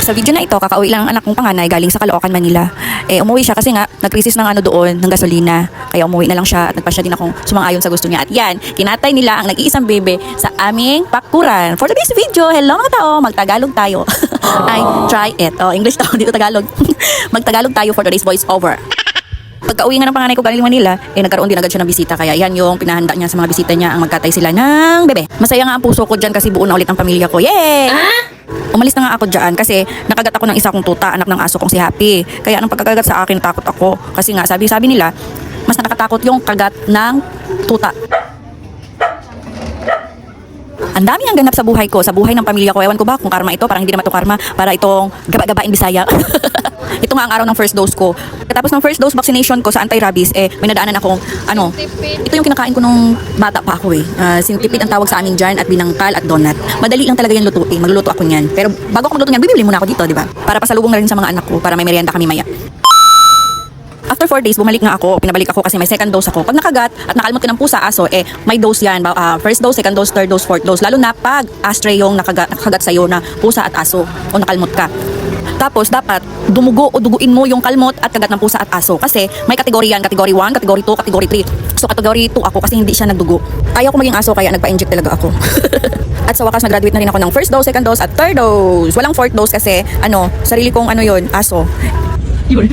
Sa video na ito, kakauwi lang ang anak kong panganay galing sa Caloocan, Manila. Umuwi siya kasi nga, nag-crisis ng doon, ng gasolina. Kaya umuwi na lang siya at nagpasya din akong sumang-ayon sa gusto niya. At yan, kinatay nila ang nag-iisang bebe sa aming pakuran. For today's video, hello mga tao, magtagalog tayo. I try it. English tao, dito Tagalog. Magtagalog tayo for today's voice over. Pagka-uwi nga ng panganay ko galing Manila, nagkaroon din agad siya ng bisita. Kaya yan yung pinahanda niya sa mga bisita niya, ang magkatay sila ng bebe. Masaya nga ang puso ko dyan kasi buo na ulit ang pamilya ko. Yay! Umalis na nga ako dyan kasi nakagat ako ng isa kong tuta, anak ng aso kong si Happy. Kaya anong pagkakagat sa akin, takot ako. Kasi nga, sabi nila, mas nakakatakot yung kagat ng tuta. Ang dami ang ganap sa buhay ko, sa buhay ng pamilya ko. Ewan ko ba kung karma ito, parang hindi naman ito karma, para itong gaba-gabain Bisaya. Ito nga ang araw ng first dose ko. Tapos ng first dose vaccination ko sa anti-rabies, may nadaanan akong, ito yung kinakain ko nung bata pa ako Sintipid ang tawag sa amin dyan, at binangkal at donut. Madali lang talaga yan lutuin, magluluto ako niyan. Pero bago ako magluto niyan, bibili muna ako dito, di ba? Para pasalubong na rin sa mga anak ko, para may merienda kami maya. After 4 days, bumalik nga ako. Pinabalik ako kasi may second dose ako. Pag nakagat at nakalmot ka ng pusa, aso, may dose yan. First dose, second dose, third dose, fourth dose. Lalo na pag astray yung nakagat sa'yo na pusa at aso o nakalmot ka. Tapos, dapat dumugo o duguin mo yung kalmot at kagat ng pusa at aso. Kasi may kategory yan. Kategory 1, kategory 2, kategory 3. So, kategory 2 ako kasi hindi siya nagdugo. Ayaw ko maging aso kaya nagpa-inject talaga ako. At sa wakas, nag-graduate na rin ako ng first dose, second dose, at third dose. Walang fourth dose kasi, sarili kong aso. Yun.